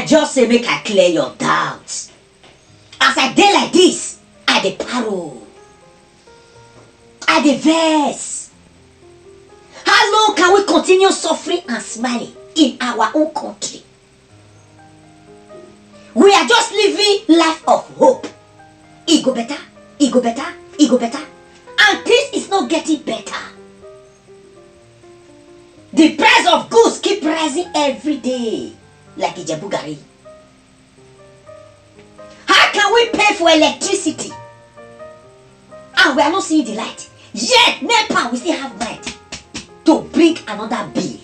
I just say make I clear your doubts. As I dey like this, I dey paro. I dey vex. How long can we continue suffering and smiling in our own country? We are just living life of hope. It go better, it go better, it go better. And this is not getting better. The price of goods keep rising every day, like Ijebu Garri. How can we pay for electricity? And we are not seeing the light. Yet, NEPA, we still have mind to bring another bill.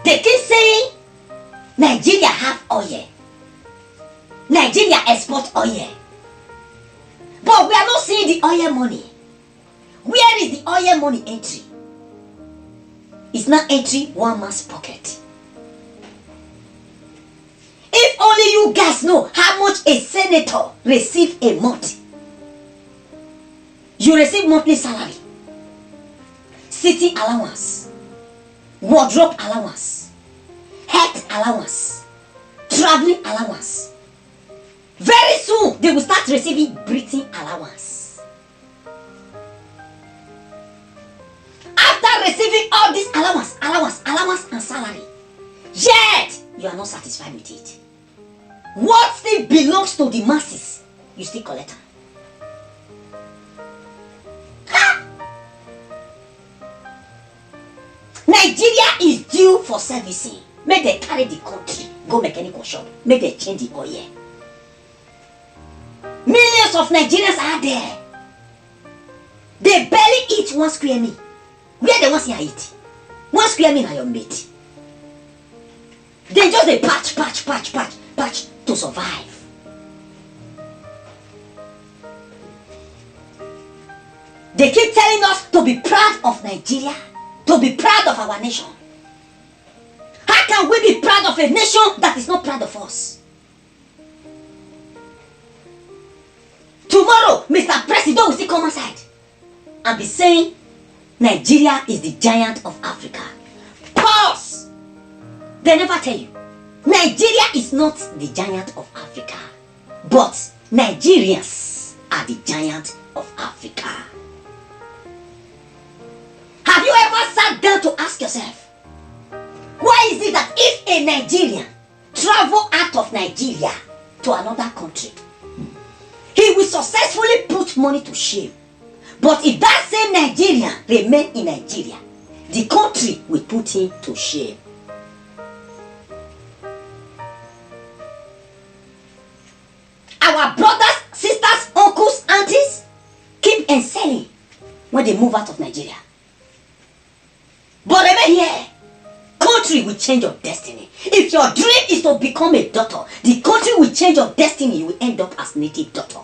They keep saying Nigeria have oil. Nigeria export oil. But we are not seeing the oil money. Where is the oil money entry? It's not entry one man's pocket. If only you guys know how much a senator receives a month. You receive monthly salary, city allowance, wardrobe allowance, health allowance, traveling allowance. Very soon, they will start receiving breathing allowance. After receiving all this allowance and salary, yet you are not satisfied with it. What still belongs to the masses, you still collect them. Nigeria is due for servicing. Make they carry the country, go mechanical shop, make they change the oil. Millions of Nigerians are there. They barely eat 1 square meal. Where they want to eat? 1 square meal are your mate. They just they patch to survive. They keep telling us to be proud of Nigeria, to be proud of our nation. How can we be proud of a nation that is not proud of us? Tomorrow, Mr. President will still come outside and be saying Nigeria is the giant of Africa. Pause! They never tell you. Nigeria is not the giant of Africa, but Nigerians are the giant of Africa. Have you ever sat down to ask yourself, why is it that if a Nigerian travel out of Nigeria to another country, he will successfully put money to shame, but if that same Nigerian remain in Nigeria, the country will put him to shame? Our brothers, sisters, uncles, aunties keep excelling when they move out of Nigeria. But remain here. Country will change your destiny. If your dream is to become a doctor, the country will change your destiny. You will end up as native doctor,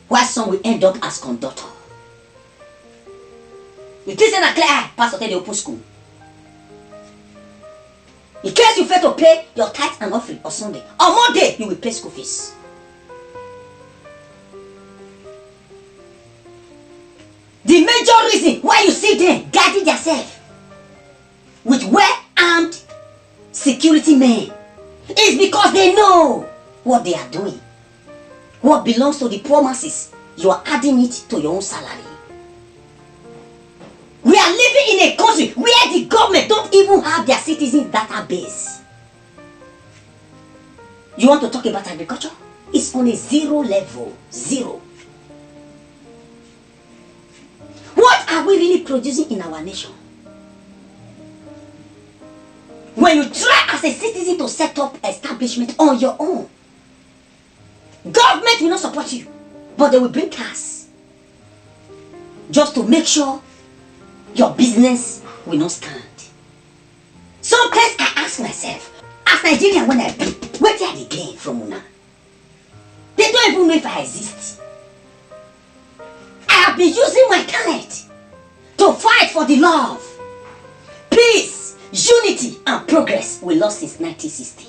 while some will end up as conductor. You think say clear? Pastor tell you open school. In case you fail to pay your tithe and offering on Sunday, on Monday you will pay school fees. The major reason why you see them guarding themselves with well-armed security men is because they know what they are doing. What belongs to the poor masses, you are adding it to your own salary. We are living in a country where the government don't even have their citizens database. You want to talk about agriculture? It's on a zero level. Zero. What are we really producing in our nation? When you try as a citizen to set up establishment on your own, government will not support you, but they will bring cars just to make sure your business will not stand. Sometimes I ask myself, as Nigerian when I be, where did I gain from Una? They don't even know if I exist. I have been using my talent to fight for the love, peace, unity and progress we lost since 1960.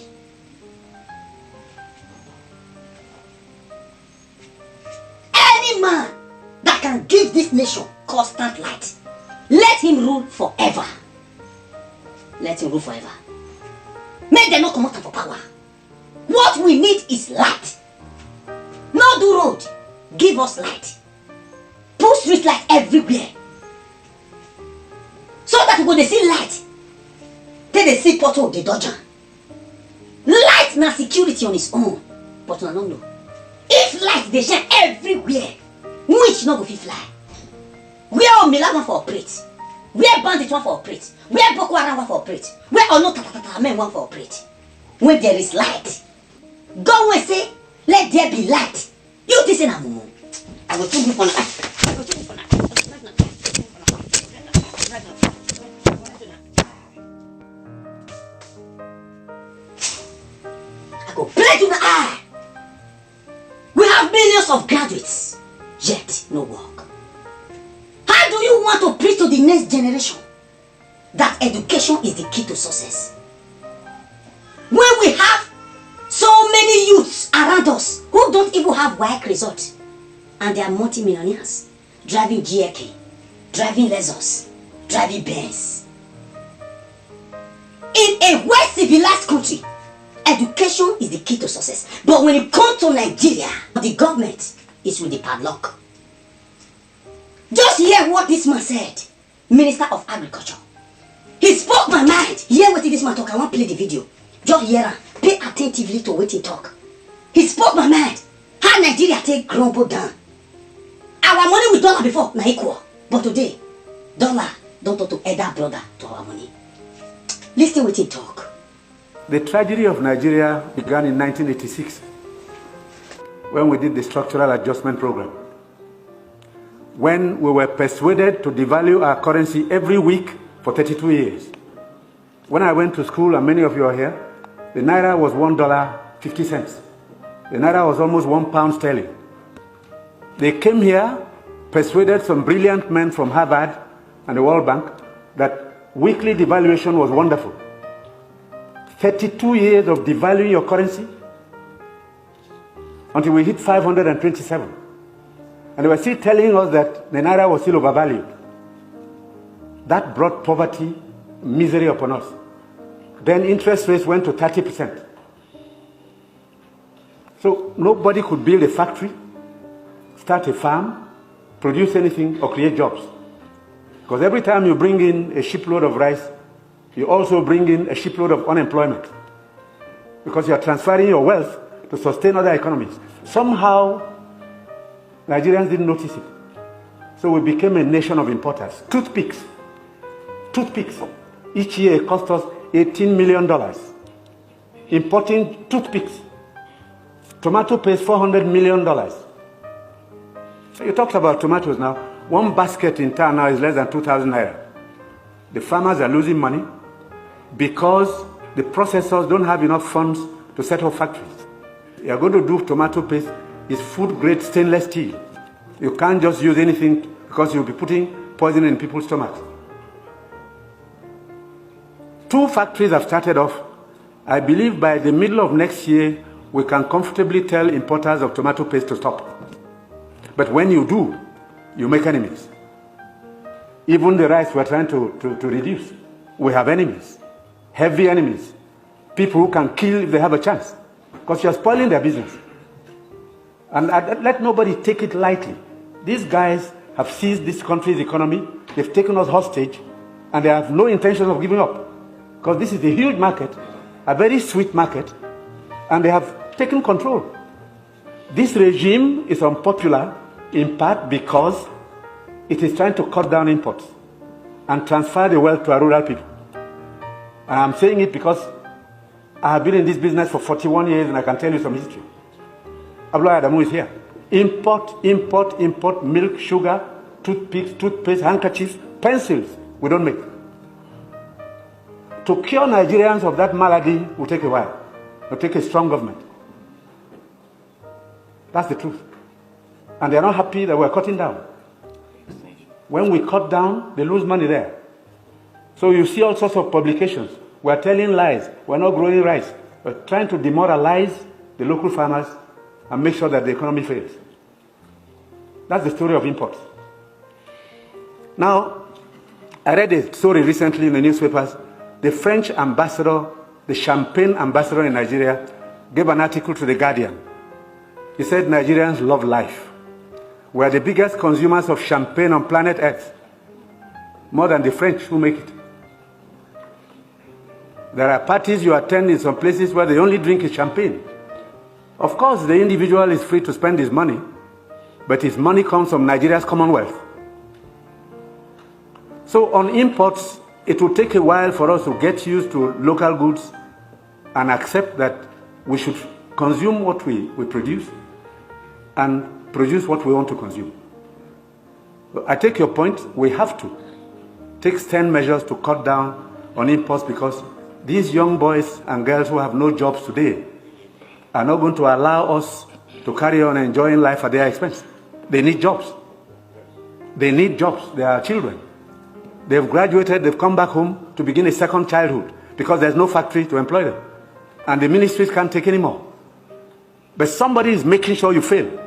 Any man that can give this nation constant light, let him rule forever. let him rule forever. Make them not come out for power. What we need is light. No do road. Give us light. Put street light everywhere. So that we go to see light. Take the see portal the dodger. Light na security on its own. But no know. If light they shine everywhere, which no go fit fly. Where Omila want for operate? Where bandit want for operate? Where Boko Haram want for operate? Where Ono Tata men want for operate? When there is light, God will say, let there be light. You this in a mumu. I will tell you for now. I will tell you for now. I go play to the eye. We have millions of graduates, yet no work. How do you want to preach to the next generation that education is the key to success? When we have so many youths around us who don't even have WAEC results, and they are multi-millionaires, driving GLK, driving Lexus, driving Benz. In a well-civilized country, education is the key to success. But when it comes to Nigeria, the government is with the padlock. Just hear what this man said, Minister of Agriculture. He spoke my mind. Hear what this man talk. I want to play the video. Just hear him. Pay attentively to what he talk. He spoke my mind. How Nigeria take crumble down. Our money with dollar before, na equal. But today, dollar don't talk to either brother to our money. Listen what he talk. The tragedy of Nigeria began in 1986 when we did the structural adjustment program. When we were persuaded to devalue our currency every week for 32 years. When I went to school, and many of you are here, the Naira was $1.50. The Naira was almost £1 sterling. They came here, persuaded some brilliant men from Harvard and the World Bank that weekly devaluation was wonderful. 32 years of devaluing your currency until we hit 527. And they were still telling us that the Naira was still overvalued. That brought poverty, misery upon us. Then interest rates went to 30%. So nobody could build a factory, start a farm, produce anything, or create jobs. Because every time you bring in a shipload of rice, you also bring in a shipload of unemployment. Because you are transferring your wealth to sustain other economies. Somehow, Nigerians didn't notice it. So we became a nation of importers. Toothpicks. Each year it cost us $18 million. Importing toothpicks. Tomato paste, $400 million. So you talked about tomatoes now. One basket in town now is less than 2,000 naira. The farmers are losing money because the processors don't have enough funds to set up factories. You are going to do tomato paste, it's food-grade stainless steel. You can't just use anything because you'll be putting poison in people's stomachs. 2 factories have started off. I believe by the middle of next year, we can comfortably tell importers of tomato paste to stop. But when you do, you make enemies. Even the rice we're trying to reduce, we have enemies, heavy enemies, people who can kill if they have a chance, because you're spoiling their business. And let nobody take it lightly. These guys have seized this country's economy, they've taken us hostage, and they have no intention of giving up. Because this is a huge market, a very sweet market, and they have taken control. This regime is unpopular in part because it is trying to cut down imports and transfer the wealth to our rural people. And I'm saying it because I have been in this business for 41 years and I can tell you some history. Abdullah Adamu is here. Import, milk, sugar, toothpicks, toothpaste, handkerchiefs, pencils, we don't make. To cure Nigerians of that malady will take a while. It will take a strong government. That's the truth. And they are not happy that we're cutting down. When we cut down, they lose money there. So you see all sorts of publications. We're telling lies. We're not growing rice. We're trying to demoralize the local farmers and make sure that the economy fails. That's the story of imports. Now, I read a story recently in the newspapers The French ambassador, the champagne ambassador in Nigeria, gave an article to The Guardian. He said Nigerians love life. We are the biggest consumers of champagne on planet Earth, more than the French who make it. There are parties you attend in some places where the only drink is champagne. Of course, the individual is free to spend his money, but his money comes from Nigeria's commonwealth. So on imports, it will take a while for us to get used to local goods and accept that we should consume what we produce and produce what we want to consume. I take your point. We have to take stern measures to cut down on imports because these young boys and girls who have no jobs today are not going to allow us to carry on enjoying life at their expense. They need jobs. They need jobs. They are children. They've graduated, they've come back home to begin a second childhood because there's no factory to employ them. And the ministries can't take any more. But somebody is making sure you fail.